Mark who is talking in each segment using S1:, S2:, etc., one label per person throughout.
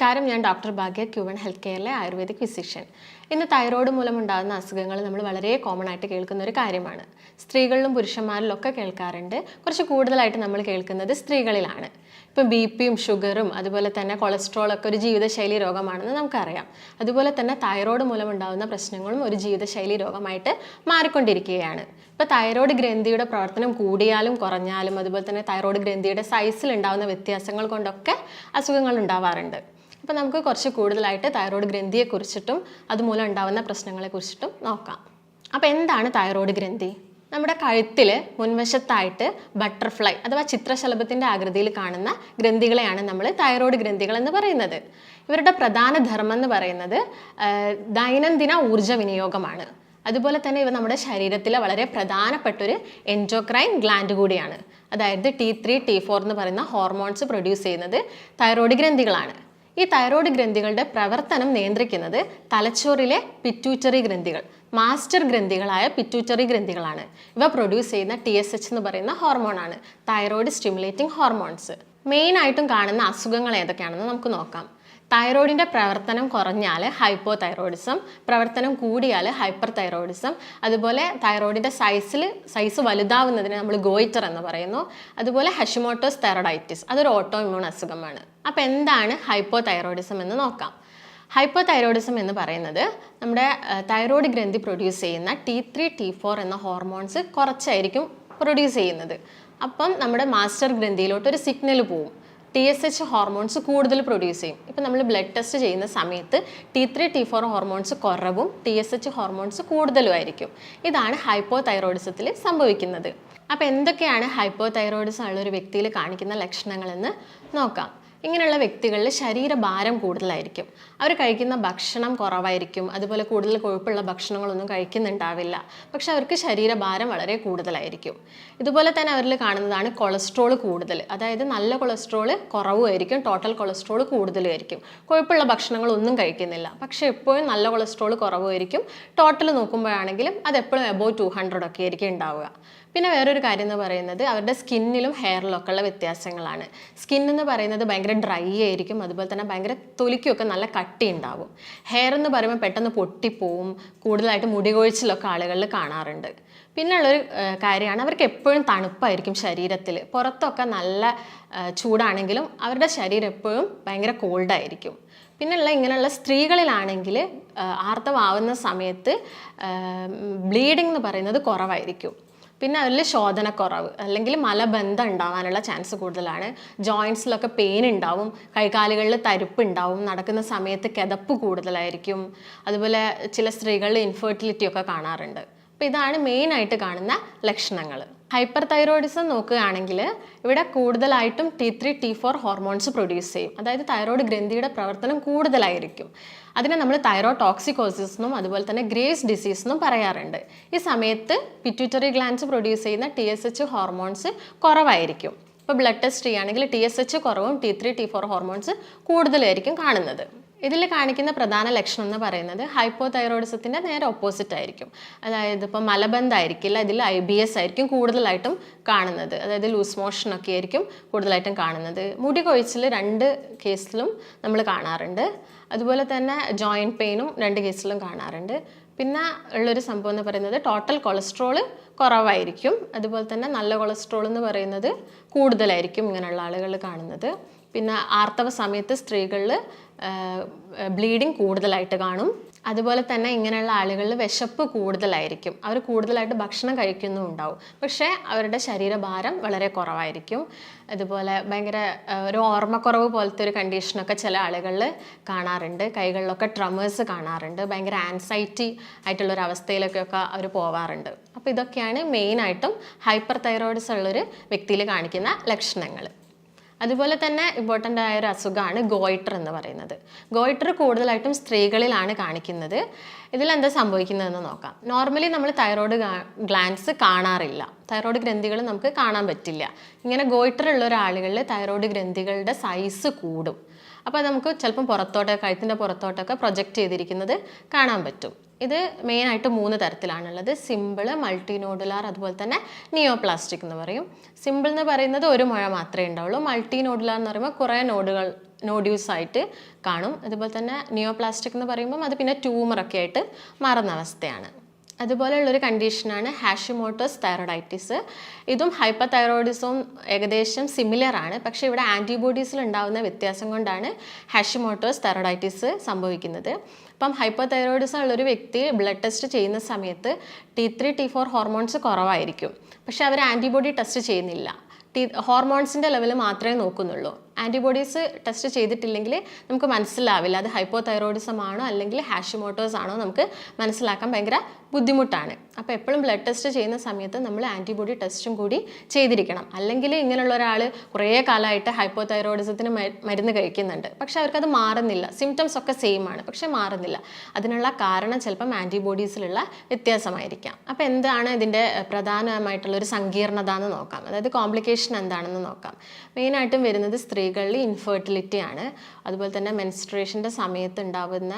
S1: നമസ്കാരം, ഞാൻ ഡോക്ടർ ഭാഗ്യ, ക്യൂവൺ health കെയറിലെ ayurvedic physician. ഇന്ന് തൈറോയ്ഡ് മൂലമുണ്ടാകുന്ന അസുഖങ്ങൾ നമ്മൾ വളരെ കോമൺ ആയിട്ട് കേൾക്കുന്ന ഒരു കാര്യമാണ്. സ്ത്രീകളിലും പുരുഷന്മാരിലും ഒക്കെ കേൾക്കാറുണ്ട്. കുറച്ച് കൂടുതലായിട്ട് നമ്മൾ കേൾക്കുന്നത് സ്ത്രീകളിലാണ്. ഇപ്പം ബിപിയും ഷുഗറും അതുപോലെ തന്നെ കൊളസ്ട്രോളൊക്കെ ഒരു ജീവിതശൈലി രോഗമാണെന്ന് നമുക്കറിയാം. അതുപോലെ തന്നെ തൈറോയ്ഡ് മൂലമുണ്ടാകുന്ന പ്രശ്നങ്ങളും ഒരു ജീവിതശൈലി രോഗമായിട്ട് മാറിക്കൊണ്ടിരിക്കുകയാണ്. ഇപ്പോൾ തൈറോയ്ഡ് ഗ്രന്ഥിയുടെ പ്രവർത്തനം കൂടിയാലും കുറഞ്ഞാലും അതുപോലെ തന്നെ തൈറോയ്ഡ് ഗ്രന്ഥിയുടെ സൈസിൽ ഉണ്ടാകുന്ന വ്യത്യാസങ്ങൾ കൊണ്ടൊക്കെ അസുഖങ്ങൾ ഉണ്ടാവാറുണ്ട്. അപ്പോൾ നമുക്ക് കുറച്ച് കൂടുതലായിട്ട് തൈറോയ്ഡ് ഗ്രന്ഥിയെക്കുറിച്ചിട്ടും അതുമൂലം ഉണ്ടാകുന്ന പ്രശ്നങ്ങളെക്കുറിച്ചിട്ടും നോക്കാം. അപ്പോൾ എന്താണ് തൈറോയ്ഡ് ഗ്രന്ഥി? നമ്മുടെ കഴുത്തിൽ മുൻവശത്തായിട്ട് ബട്ടർഫ്ലൈ അഥവാ ചിത്രശലഭത്തിൻ്റെ ആകൃതിയിൽ കാണുന്ന ഗ്രന്ഥികളെയാണ് നമ്മൾ തൈറോയ്ഡ് ഗ്രന്ഥികൾ എന്ന് പറയുന്നത്. ഇവരുടെ പ്രധാന ധർമ്മം എന്ന് പറയുന്നത് ദൈനംദിന ഊർജ്ജ വിനിയോഗമാണ്. അതുപോലെ തന്നെ ഇവ നമ്മുടെ ശരീരത്തിലെ വളരെ പ്രധാനപ്പെട്ടൊരു എൻഡോക്രൈൻ ഗ്ലാൻഡ് കൂടിയാണ്. അതായത് T3, T4 എന്ന് പറയുന്ന ഹോർമോൺസ് പ്രൊഡ്യൂസ് ചെയ്യുന്നത് തൈറോയ്ഡ് ഗ്രന്ഥികളാണ്. ഈ തൈറോയ്ഡ് ഗ്രന്ഥികളുടെ പ്രവർത്തനം നിയന്ത്രിക്കുന്നത് തലച്ചോറിലെ പിറ്റ്യൂട്ടറി ഗ്രന്ഥികൾ, മാസ്റ്റർ ഗ്രന്ഥികളായ പിറ്റ്യൂട്ടറി ഗ്രന്ഥികളാണ്. ഇവ പ്രൊഡ്യൂസ് ചെയ്യുന്ന TSH എന്ന് പറയുന്ന ഹോർമോണാണ്, തൈറോയ്ഡ് സ്റ്റിമുലേറ്റിംഗ് ഹോർമോൺസ്. മെയിനായിട്ടും കാണുന്ന അസുഖങ്ങൾ ഏതൊക്കെയാണെന്ന് നമുക്ക് നോക്കാം. തൈറോയിഡിൻ്റെ പ്രവർത്തനം കുറഞ്ഞാൽ ഹൈപ്പോ തൈറോയിഡിസം, പ്രവർത്തനം കൂടിയാൽ ഹൈപ്പർ തൈറോയിഡിസം, അതുപോലെ തൈറോയിഡിൻ്റെ സൈസ് വലുതാവുന്നതിന് നമ്മൾ ഗോയിറ്റർ എന്ന് പറയുന്നു. അതുപോലെ ഹഷിമോട്ടോസ് തൈറോയിഡൈറ്റിസ്, അതൊരു ഓട്ടോ ഇമ്മ്യൂൺ അസുഖമാണ്. അപ്പോൾ എന്താണ് ഹൈപ്പോ തൈറോയിഡിസം എന്ന് നോക്കാം. ഹൈപ്പോ തൈറോയിഡിസം എന്ന് പറയുന്നത് നമ്മുടെ തൈറോയ്ഡ് ഗ്രന്ഥി പ്രൊഡ്യൂസ് ചെയ്യുന്ന T3, T4 എന്ന ഹോർമോൺസ് കുറച്ചായിരിക്കും പ്രൊഡ്യൂസ് ചെയ്യുന്നത്. അപ്പം നമ്മുടെ മാസ്റ്റർ ഗ്രന്ഥിയിലോട്ട് ഒരു സിഗ്നൽ പോവും. TSH ഹോർമോൺസ് കൂടുതൽ പ്രൊഡ്യൂസ് ചെയ്യും. ഇപ്പം നമ്മൾ ബ്ലഡ് ടെസ്റ്റ് ചെയ്യുന്ന സമയത്ത് T3, T4 ഹോർമോൺസ് കുറവും TSH ഹോർമോൺസ് കൂടുതലുമായിരിക്കും. ഇതാണ് ഹൈപ്പോ തൈറോയിഡിസത്തിൽ സംഭവിക്കുന്നത്. അപ്പോൾ എന്തൊക്കെയാണ് ഹൈപ്പോ തൈറോയിഡിസം ഉള്ള ഒരു വ്യക്തിയിൽ കാണിക്കുന്ന ലക്ഷണങ്ങളെന്ന് നോക്കാം. ഇങ്ങനെയുള്ള വ്യക്തികളിൽ ശരീരഭാരം കൂടുതലായിരിക്കും. അവർ കഴിക്കുന്ന ഭക്ഷണം കുറവായിരിക്കും. അതുപോലെ കൂടുതൽ കൊഴുപ്പുള്ള ഭക്ഷണങ്ങളൊന്നും കഴിക്കുന്നുണ്ടാവില്ല. പക്ഷെ അവർക്ക് ശരീരഭാരം വളരെ കൂടുതലായിരിക്കും. ഇതുപോലെ തന്നെ അവരിൽ കാണുന്നതാണ് കൊളസ്ട്രോൾ കൂടുതൽ. അതായത് നല്ല കൊളസ്ട്രോൾ കുറവുമായിരിക്കും, ടോട്ടൽ കൊളസ്ട്രോൾ കൂടുതലുമായിരിക്കും. കൊഴുപ്പുള്ള ഭക്ഷണങ്ങളൊന്നും കഴിക്കുന്നില്ല, പക്ഷെ എപ്പോഴും നല്ല കൊളസ്ട്രോൾ കുറവുമായിരിക്കും. ടോട്ടൽ നോക്കുമ്പോഴാണെങ്കിലും അത് എപ്പോഴും എബോവ് 200 ഒക്കെ ആയിരിക്കും ഉണ്ടാവുക. പിന്നെ വേറൊരു കാര്യം എന്ന് പറയുന്നത് അവരുടെ സ്കിന്നിലും ഹെയറിലും ഒക്കെ ഉള്ള വ്യത്യാസങ്ങളാണ്. സ്കിൻ എന്ന് പറയുന്നത് ഭയങ്കര ഡ്രൈ ആയിരിക്കും. അതുപോലെ തന്നെ ഭയങ്കര തൊലിക്കൊക്കെ നല്ല കട്ടി ഉണ്ടാവും. ഹെയർ എന്ന് പറയുമ്പോൾ പെട്ടെന്ന് പൊട്ടിപ്പോവും. കൂടുതലായിട്ട് മുടി കൊഴിച്ചിലൊക്കെ ആളുകളിൽ കാണാറുണ്ട്. പിന്നെയുള്ളൊരു കാര്യമാണ് അവർക്ക് എപ്പോഴും തണുപ്പായിരിക്കും ശരീരത്തിൽ. പുറത്തൊക്കെ നല്ല ചൂടാണെങ്കിലും അവരുടെ ശരീരം എപ്പോഴും ഭയങ്കര കോൾഡായിരിക്കും. പിന്നെയുള്ള ഇങ്ങനെയുള്ള സ്ത്രീകളിലാണെങ്കിൽ ആർത്തവാവുന്ന സമയത്ത് ബ്ലീഡിംഗ് എന്ന് പറയുന്നത് കുറവായിരിക്കും. പിന്നെ അതിൽ ശോധനക്കുറവ് അല്ലെങ്കിൽ മലബന്ധം ഉണ്ടാവാനുള്ള ചാൻസ് കൂടുതലാണ്. ജോയിൻസിലൊക്കെ പെയിൻ ഉണ്ടാവും, കൈകാലുകളിൽ തരിപ്പ് ഉണ്ടാവും, നടക്കുന്ന സമയത്ത് കിതപ്പ് കൂടുതലായിരിക്കും. അതുപോലെ ചില സ്ത്രീകളിൽ ഇൻഫെർട്ടിലിറ്റി ഒക്കെ കാണാറുണ്ട്. അപ്പോൾ ഇതാണ് മെയിനായിട്ട് കാണുന്ന ലക്ഷണങ്ങൾ. ഹൈപ്പർ തൈറോയിഡിസം നോക്കുകയാണെങ്കിൽ ഇവിടെ കൂടുതലായിട്ടും T3, T4 ഹോർമോൺസ് പ്രൊഡ്യൂസ് ചെയ്യും. അതായത് തൈറോയ്ഡ് ഗ്രന്ഥിയുടെ പ്രവർത്തനം കൂടുതലായിരിക്കും. അതിനെ നമ്മൾ തൈറോടോക്സിക്കോസിസ് എന്നും അതുപോലെ തന്നെ ഗ്രേവ്സ് ഡിസീസ് എന്നും പറയാറുണ്ട്. ഈ സമയത്ത് പിറ്റ്യൂട്ടറി ഗ്ലാൻഡ്സ് പ്രൊഡ്യൂസ് ചെയ്യുന്ന TSH ഹോർമോൺസ് കുറവായിരിക്കും. ഇപ്പോൾ ബ്ലഡ് ടെസ്റ്റ് ചെയ്യുകയാണെങ്കിൽ TSH കുറവും T3, T4 ഹോർമോൺസ് കൂടുതലായിരിക്കും കാണുന്നത്. ഇതിൽ കാണിക്കുന്ന പ്രധാന ലക്ഷണം എന്ന് പറയുന്നത് ഹൈപ്പോ തൈറോയിഡിസത്തിൻ്റെ നേരെ ഓപ്പോസിറ്റ് ആയിരിക്കും. അതായത് ഇപ്പോൾ മലബന്ധമായിരിക്കില്ല, ഇതിൽ IBS ആയിരിക്കും കൂടുതലായിട്ടും കാണുന്നത്. അതായത് ലൂസ് മോഷനൊക്കെ ആയിരിക്കും കൂടുതലായിട്ടും കാണുന്നത്. മുടി കൊഴിച്ചിൽ 2 കേസിലും നമ്മൾ കാണാറുണ്ട്. അതുപോലെ തന്നെ ജോയിൻറ്റ് പെയിനും 2 കേസിലും കാണാറുണ്ട്. പിന്നെ ഉള്ളൊരു സംഭവം എന്ന് പറയുന്നത് ടോട്ടൽ കൊളസ്ട്രോൾ കുറവായിരിക്കും. അതുപോലെ തന്നെ നല്ല കൊളസ്ട്രോൾ എന്ന് പറയുന്നത് കൂടുതലായിരിക്കും ഇങ്ങനെയുള്ള ആളുകൾ കാണുന്നത്. പിന്നെ ആർത്തവ സമയത്ത് സ്ത്രീകളിൽ ബ്ലീഡിങ് കൂടുതലായിട്ട് കാണും. അതുപോലെ തന്നെ ഇങ്ങനെയുള്ള ആളുകളിൽ വിശപ്പ് കൂടുതലായിരിക്കും. അവർ കൂടുതലായിട്ട് ഭക്ഷണം കഴിക്കുന്നുണ്ടാവും, പക്ഷേ അവരുടെ ശരീരഭാരം വളരെ കുറവായിരിക്കും. അതുപോലെ ഭയങ്കര ഒരു ഓർമ്മക്കുറവ് പോലത്തെ ഒരു കണ്ടീഷനൊക്കെ ചില ആളുകളിൽ കാണാറുണ്ട്. കൈകളിലൊക്കെ ട്രമേഴ്സ് കാണാറുണ്ട്. ഭയങ്കര ആൻസൈറ്റി ആയിട്ടുള്ളൊരവസ്ഥയിലൊക്കെ അവർ പോവാറുണ്ട്. അപ്പോൾ ഇതൊക്കെയാണ് മെയിനായിട്ടും ഹൈപ്പർ തൈറോയിഡിസം ഉള്ളൊരു വ്യക്തിയിൽ കാണിക്കുന്ന ലക്ഷണങ്ങൾ. അതുപോലെ തന്നെ ഇമ്പോർട്ടൻ്റ് ആയ ഒരു അസുഖമാണ് ഗോയിറ്റർ എന്ന് പറയുന്നത്. ഗോയിറ്റർ കൂടുതലായിട്ടും സ്ത്രീകളിലാണ് കാണിക്കുന്നത്. ഇതിലെന്താ സംഭവിക്കുന്നതെന്ന് നോക്കാം. നോർമലി നമ്മൾ തൈറോയ്ഡ് ഗ്ലാൻഡ്സ് കാണാറില്ല, തൈറോയ്ഡ് ഗ്രന്ഥികൾ നമുക്ക് കാണാൻ പറ്റില്ല. ഇങ്ങനെ ഗോയിറ്റർ ഉള്ള ഒരാളുകളിൽ തൈറോയ്ഡ് ഗ്രന്ഥികളുടെ സൈസ് കൂടും. അപ്പോൾ നമുക്ക് ചിലപ്പം കഴുത്തിൻ്റെ പുറത്തോട്ടൊക്കെ പ്രൊജക്റ്റ് ചെയ്തിരിക്കുന്നത് കാണാൻ പറ്റും. ഇത് മെയിനായിട്ട് 3 തരത്തിലാണുള്ളത്. സിമ്പിൾ, മൾട്ടി നോഡുലാർ, അതുപോലെ തന്നെ നിയോപ്ലാസ്റ്റിക് എന്ന് പറയും. സിമ്പിൾ എന്ന് പറയുന്നത് ഒരു മുഴ മാത്രമേ ഉണ്ടാവുള്ളൂ. മൾട്ടി നോഡുലാർ എന്ന് പറയുമ്പോൾ കുറേ നോഡ്യൂൾസ് ആയിട്ട് കാണും. അതുപോലെ തന്നെ നിയോപ്ലാസ്റ്റിക് എന്ന് പറയുമ്പം അത് പിന്നെ ട്യൂമറൊക്കെ ആയിട്ട് മാറുന്ന അവസ്ഥയാണ്. അതുപോലെയുള്ളൊരു കണ്ടീഷനാണ് ഹാഷിമോട്ടോസ് തൈറോയിഡൈറ്റിസ്. ഇതും ഹൈപ്പർ തൈറോയിഡിസവും ഏകദേശം സിമിലർ ആണ്. പക്ഷേ ഇവിടെ ആൻറ്റിബോഡീസിൽ ഉണ്ടാകുന്ന വ്യത്യാസം കൊണ്ടാണ് ഹാഷിമോട്ടോസ് തൈറോയിഡൈറ്റിസ് സംഭവിക്കുന്നത്. അപ്പം ഹൈപ്പർ തൈറോയിഡിസം ഉള്ളൊരു വ്യക്തി ബ്ലഡ് ടെസ്റ്റ് ചെയ്യുന്ന സമയത്ത് T3 T4 ഹോർമോൺസ് കുറവായിരിക്കും. പക്ഷേ അവർ ആൻറ്റിബോഡി ടെസ്റ്റ് ചെയ്യുന്നില്ല. ഹോർമോൺസിൻ്റെ ലെവൽ മാത്രമേ നോക്കുന്നുള്ളൂ. ആൻറ്റിബോഡീസ് ടെസ്റ്റ് ചെയ്തിട്ടില്ലെങ്കിൽ നമുക്ക് മനസ്സിലാവില്ല അത് ഹൈപ്പോ തൈറോയിഡിസം ആണോ അല്ലെങ്കിൽ ഹാഷിമോട്ടോസ് ആണോ നമുക്ക് മനസ്സിലാക്കാൻ ഭയങ്കര ബുദ്ധിമുട്ടാണ്. അപ്പോൾ എപ്പോഴും ബ്ലഡ് ടെസ്റ്റ് ചെയ്യുന്ന സമയത്ത് നമ്മൾ ആൻറ്റിബോഡി ടെസ്റ്റും കൂടി ചെയ്തിരിക്കണം. അല്ലെങ്കിൽ ഇങ്ങനെയുള്ള ഒരാൾ കുറേ കാലമായിട്ട് ഹൈപ്പോ തൈറോയിഡിസത്തിന് മരുന്ന് കഴിക്കുന്നുണ്ട്, പക്ഷേ അവർക്കത് മാറുന്നില്ല. സിംറ്റംസ് ഒക്കെ സെയിം ആണ്, പക്ഷേ മാറുന്നില്ല. അതിനുള്ള കാരണം ചിലപ്പം ആൻറ്റിബോഡീസിലുള്ള വ്യത്യാസമായിരിക്കാം. അപ്പോൾ എന്താണ് ഇതിൻ്റെ പ്രധാനമായിട്ടുള്ളൊരു സങ്കീർണത എന്ന് നോക്കാം, അതായത് കോംപ്ലിക്കേഷൻ എന്താണെന്ന് നോക്കാം. മെയിനായിട്ടും വരുന്നത് സ്ത്രീകളിൽ ഇൻഫെർട്ടിലിറ്റി ആണ്. അതുപോലെ തന്നെ മെൻസ്ട്രേഷൻ്റെ സമയത്ത് ഉണ്ടാകുന്ന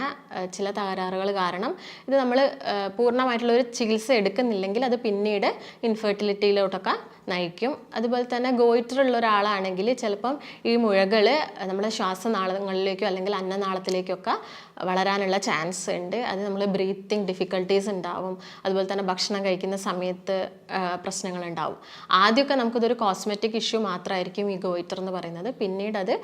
S1: ചില തകരാറുകൾ കാരണം ഇത് നമ്മൾ പൂർണ്ണമായിട്ടുള്ളൊരു ചികിത്സ എടുക്കുന്നില്ലെങ്കിൽ അത് പിന്നീട് ഇൻഫെർട്ടിലിറ്റിയിലോട്ടൊക്കെ നയിക്കും. അതുപോലെ തന്നെ ഗോയിറ്റർ ഉള്ള ഒരാളാണെങ്കിൽ ചിലപ്പം ഈ മുഴകൾ നമ്മുടെ ശ്വാസനാളങ്ങളിലേക്കോ അല്ലെങ്കിൽ അന്നനാളത്തിലേക്കൊക്കെ വളരാനുള്ള ചാൻസ് ഉണ്ട്. അത് നമ്മൾ ബ്രീത്തിങ് ഡിഫിക്കൽട്ടീസ് ഉണ്ടാവും. അതുപോലെ തന്നെ ഭക്ഷണം കഴിക്കുന്ന സമയത്ത് പ്രശ്നങ്ങളുണ്ടാവും. ആദ്യമൊക്കെ നമുക്കിതൊരു കോസ്മെറ്റിക് ഇഷ്യൂ മാത്രമായിരിക്കും ഈ ഗോയിറ്റർ എന്ന് പറയുന്നത്, പിന്നീട് അത്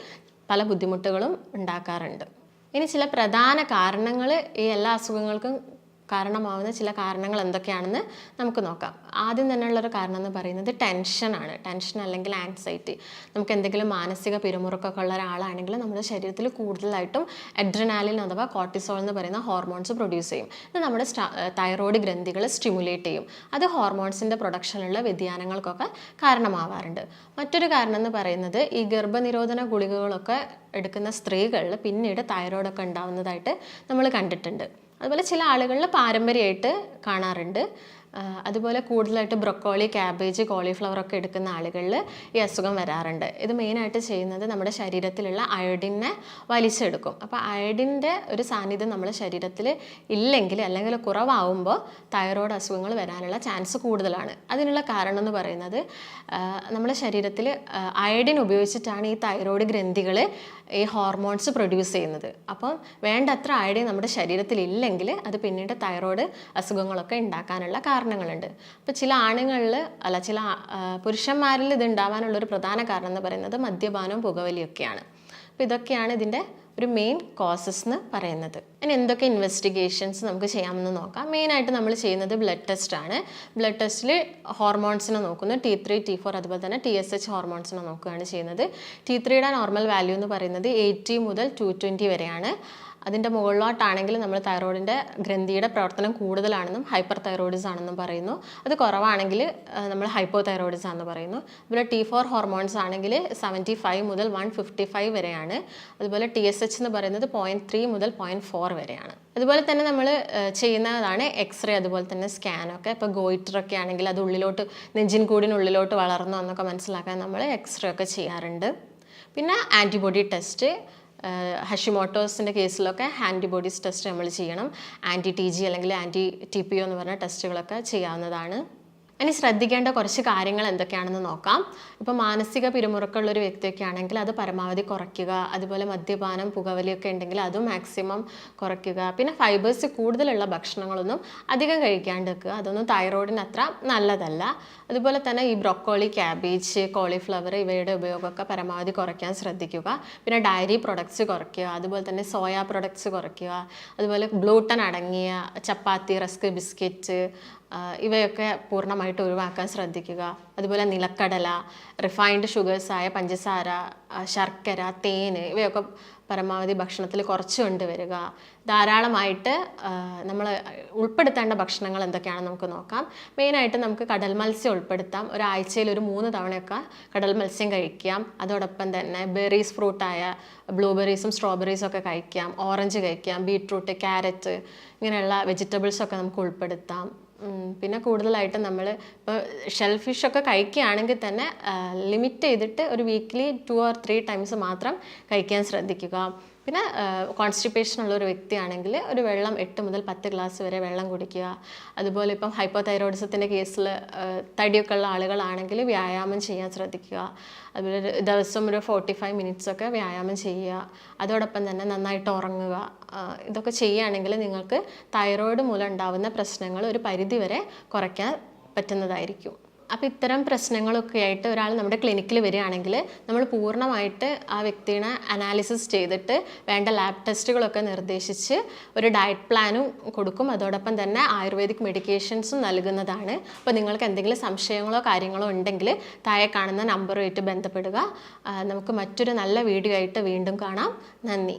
S1: പല ബുദ്ധിമുട്ടുകളും ഉണ്ടാക്കാറുണ്ട്. ഇനി ചില പ്രധാന കാരണങ്ങൾ, ഈ എല്ലാ അസുഖങ്ങൾക്കും കാരണമാവുന്ന ചില കാരണങ്ങൾ എന്തൊക്കെയാണെന്ന് നമുക്ക് നോക്കാം. ആദ്യം തന്നെയുള്ളൊരു കാരണം എന്ന് പറയുന്നത് ടെൻഷനാണ്. ടെൻഷൻ അല്ലെങ്കിൽ ആൻസൈറ്റി. നമുക്ക് എന്തെങ്കിലും മാനസിക പിരിമുറുക്കമൊക്കെ ഉള്ള ഒരാളാണെങ്കിൽ നമ്മുടെ ശരീരത്തിൽ കൂടുതലായിട്ടും അഡ്രിനാലിൻ അഥവാ കോർട്ടിസോൾ എന്ന് പറയുന്ന ഹോർമോൺസ് പ്രൊഡ്യൂസ് ചെയ്യും. ഇത് നമ്മുടെ തൈറോയ്ഡ് ഗ്രന്ഥികൾ സ്റ്റിമുലേറ്റ് ചെയ്യും. അത് ഹോർമോൺസിൻ്റെ പ്രൊഡക്ഷനിലുള്ള വ്യതിയാനങ്ങൾക്കൊക്കെ കാരണമാവാറുണ്ട്. മറ്റൊരു കാരണം എന്ന് പറയുന്നത് ഈ ഗർഭനിരോധന ഗുളികകളൊക്കെ എടുക്കുന്ന സ്ത്രീകളിൽ പിന്നീട് തൈറോയ്ഡൊക്കെ ഉണ്ടാവുന്നതായിട്ട് നമ്മൾ കണ്ടിട്ടുണ്ട്. അതുപോലെ ചില ആളുകളിൽ പാരമ്പര്യമായിട്ട് കാണാറുണ്ട്. അതുപോലെ കൂടുതലായിട്ട് ബ്രൊക്കോളി, ക്യാബേജ്, കോളിഫ്ലവർ ഒക്കെ എടുക്കുന്ന ആളുകളിൽ ഈ അസുഖം വരാറുണ്ട്. ഇത് മെയിനായിട്ട് ചെയ്യുന്നത് നമ്മുടെ ശരീരത്തിലുള്ള അയോഡിനെ വലിച്ചെടുക്കും. അപ്പോൾ അയോഡിൻ്റെ ഒരു സാന്നിധ്യം നമ്മുടെ ശരീരത്തിൽ ഇല്ലെങ്കിൽ അല്ലെങ്കിൽ കുറവാകുമ്പോൾ തൈറോയ്ഡ് അസുഖങ്ങൾ വരാനുള്ള ചാൻസ് കൂടുതലാണ്. അതിനുള്ള കാരണം എന്ന് പറയുന്നത് നമ്മുടെ ശരീരത്തിൽ അയോഡിൻ ഉപയോഗിച്ചിട്ടാണ് ഈ തൈറോയ്ഡ് ഗ്രന്ഥികൾ ഈ ഹോർമോൺസ് പ്രൊഡ്യൂസ് ചെയ്യുന്നത്. അപ്പം വേണ്ടത്ര അയോഡിൻ നമ്മുടെ ശരീരത്തിൽ ഇല്ലെങ്കിൽ അത് പിന്നീട് തൈറോയ്ഡ് അസുഖങ്ങളൊക്കെ ഉണ്ടാക്കാനുള്ള കാരണങ്ങളുണ്ട്. അപ്പോൾ ചില ആണുങ്ങളിൽ ചില പുരുഷന്മാരിൽ ഇത് ഉണ്ടാവാനുള്ളൊരു പ്രധാന കാരണം എന്ന് പറയുന്നത് മദ്യപാനവും പുകവലിയൊക്കെയാണ്. അപ്പോൾ ഇതൊക്കെയാണ് ഇതിൻ്റെ ഒരു മെയിൻ കോസസ് എന്ന് പറയുന്നത്. ഇനി എന്തൊക്കെ ഇൻവെസ്റ്റിഗേഷൻസ് നമുക്ക് ചെയ്യാമെന്ന് നോക്കാം. മെയിനായിട്ട് നമ്മൾ ചെയ്യുന്നത് ബ്ലഡ് ടെസ്റ്റ് ആണ്. ബ്ലഡ് ടെസ്റ്റിൽ ഹോർമോൺസിനെ നോക്കുന്നു. T3 T4 അതുപോലെ തന്നെ TSH ഹോർമോൺസിനെ നോക്കുകയാണ് ചെയ്യുന്നത്. T3യുടെ നോർമൽ വാല്യൂ എന്ന് പറയുന്നത് 80 മുതൽ 220 വരെയാണ്. അതിൻ്റെ മുകളിലോട്ടാണെങ്കിൽ നമ്മൾ തൈറോയിഡിൻ്റെ ഗ്രന്ഥിയുടെ പ്രവർത്തനം കൂടുതലാണെന്നും ഹൈപ്പർ തൈറോയിഡിസം ആണെന്നും പറയുന്നു. അത് കുറവാണെങ്കിൽ നമ്മൾ ഹൈപ്പോ തൈറോയിഡിസം ആണെന്ന് പറയുന്നു. അതുപോലെ T4 ഹോർമോൺസ് ആണെങ്കിൽ 75 മുതൽ 155 വരെയാണ്. അതുപോലെ TSH എന്ന് പറയുന്നത് 0.3 മുതൽ 0.4 വരെയാണ്. അതുപോലെ തന്നെ നമ്മൾ ചെയ്യുന്നതാണ് എക്സ്റേ, അതുപോലെ തന്നെ സ്കാനൊക്കെ. ഇപ്പോൾ ഗോയിറ്ററൊക്കെ ആണെങ്കിൽ അത് ഉള്ളിലോട്ട്, നെഞ്ചിൻ കൂടിനുള്ളിലോട്ട് വളർന്നു എന്നൊക്കെ മനസ്സിലാക്കാൻ നമ്മൾ എക്സ്റേ ഒക്കെ ചെയ്യാറുണ്ട്. പിന്നെ ആൻറ്റിബോഡി ടെസ്റ്റ്, ഹഷിമോട്ടോസിൻ്റെ കേസിലൊക്കെ ആൻറ്റിബോഡീസ് ടെസ്റ്റ് നമ്മൾ ചെയ്യണം. TG അല്ലെങ്കിൽ TPO എന്ന് പറഞ്ഞ ടെസ്റ്റുകളൊക്കെ ചെയ്യാവുന്നതാണ്. ഇനി ശ്രദ്ധിക്കേണ്ട കുറച്ച് കാര്യങ്ങൾ എന്തൊക്കെയാണെന്ന് നോക്കാം. ഇപ്പോൾ മാനസിക പിരിമുറുക്കമുള്ളൊരു വ്യക്തിയൊക്കെ ആണെങ്കിൽ അത് പരമാവധി കുറയ്ക്കുക. അതുപോലെ മദ്യപാനം, പുകവലിയൊക്കെ ഉണ്ടെങ്കിൽ അതും മാക്സിമം കുറയ്ക്കുക. പിന്നെ ഫൈബേഴ്സ് കൂടുതലുള്ള ഭക്ഷണങ്ങളൊന്നും അധികം കഴിക്കാണ്ട് വെക്കുക. അതൊന്നും തൈറോയിഡിന് അത്ര നല്ലതല്ല. അതുപോലെ തന്നെ ഈ ബ്രൊക്കോളി, ക്യാബേജ്, കോളിഫ്ലവർ ഇവയുടെ ഉപയോഗമൊക്കെ പരമാവധി കുറയ്ക്കാൻ ശ്രദ്ധിക്കുക. പിന്നെ ഡയറി പ്രൊഡക്ട്സ് കുറയ്ക്കുക. അതുപോലെ തന്നെ സോയ പ്രൊഡക്ട്സ് കുറയ്ക്കുക. അതുപോലെ ഗ്ലൂട്ടൻ അടങ്ങിയ ചപ്പാത്തി, റസ്ക്, ബിസ്ക്കറ്റ് ഇവയൊക്കെ പൂർണ്ണമായിട്ട് ഒഴിവാക്കാൻ ശ്രദ്ധിക്കുക. അതുപോലെ നിലക്കടല, റിഫൈൻഡ് ഷുഗേഴ്സായ പഞ്ചസാര, ശർക്കര, തേൻ ഇവയൊക്കെ പരമാവധി ഭക്ഷണത്തിൽ കുറച്ച് കൊണ്ടുവരിക. ധാരാളമായിട്ട് നമ്മൾ ഉൾപ്പെടുത്തേണ്ട ഭക്ഷണങ്ങൾ എന്തൊക്കെയാണെന്ന് നമുക്ക് നോക്കാം. മെയിനായിട്ട് നമുക്ക് കടൽ മത്സ്യം ഉൾപ്പെടുത്താം. ഒരാഴ്ചയിൽ ഒരു 3 തവണയൊക്കെ കടൽ മത്സ്യം കഴിക്കാം. അതോടൊപ്പം തന്നെ ബെറീസ്, ഫ്രൂട്ടായ ബ്ലൂബെറീസും സ്ട്രോബെറീസും ഒക്കെ കഴിക്കാം. ഓറഞ്ച് കഴിക്കാം. ബീട്രൂട്ട്, ക്യാരറ്റ് ഇങ്ങനെയുള്ള വെജിറ്റബിൾസൊക്കെ നമുക്ക് ഉൾപ്പെടുത്താം. പിന്നെ കൂടുതലായിട്ട് നമ്മൾ ഇപ്പോൾ ഷെൽ ഫിഷൊക്കെ കഴിക്കുകയാണെങ്കിൽ തന്നെ ലിമിറ്റ് ചെയ്തിട്ട് ഒരു വീക്ക്ലി 2 or 3 ടൈംസ് മാത്രം കഴിക്കാൻ ശ്രദ്ധിക്കുക. പിന്നെ കോൺസ്റ്റിപ്പേഷൻ ഉള്ള ഒരു വ്യക്തിയാണെങ്കിൽ ഒരു വെള്ളം 8 മുതൽ 10 ഗ്ലാസ് വരെ വെള്ളം കുടിക്കുക. അതുപോലെ ഇപ്പം ഹൈപ്പോതൈറോയിഡിസത്തിൻ്റെ കേസിൽ തടിയൊക്കെ ഉള്ള ആളുകളാണെങ്കിൽ വ്യായാമം ചെയ്യാൻ ശ്രദ്ധിക്കുക. അതുപോലെ ദിവസം ഒരു 45 മിനിറ്റ്സ് ഒക്കെ വ്യായാമം ചെയ്യുക. അതോടൊപ്പം തന്നെ നന്നായിട്ട് ഉറങ്ങുക. ഇതൊക്കെ ചെയ്യുകയാണെങ്കിൽ നിങ്ങൾക്ക് തൈറോയിഡ് മൂലം ഉണ്ടാകുന്ന പ്രശ്നങ്ങൾ ഒരു പരിധിവരെ കുറയ്ക്കാൻ പറ്റുന്നതായിരിക്കും. അപ്പോൾ ഇത്തരം പ്രശ്നങ്ങളൊക്കെ ആയിട്ട് ഒരാൾ നമ്മുടെ ക്ലിനിക്കിൽ വരികയാണെങ്കിൽ നമ്മൾ പൂർണ്ണമായിട്ട് ആ വ്യക്തിനെ അനാലിസിസ് ചെയ്തിട്ട് വേണ്ട ലാബ് ടെസ്റ്റുകളൊക്കെ നിർദ്ദേശിച്ച് ഒരു ഡയറ്റ് പ്ലാനും കൊടുക്കും. അതോടൊപ്പം തന്നെ ആയുർവേദിക് മെഡിക്കേഷൻസും നൽകുന്നതാണ്. അപ്പോൾ നിങ്ങൾക്ക് എന്തെങ്കിലും സംശയങ്ങളോ കാര്യങ്ങളോ ഉണ്ടെങ്കിൽ താഴെ കാണുന്ന നമ്പറുമായിട്ട് ബന്ധപ്പെടുക. നമുക്ക് മറ്റൊരു നല്ല വീഡിയോ ആയിട്ട് വീണ്ടും കാണാം. നന്ദി.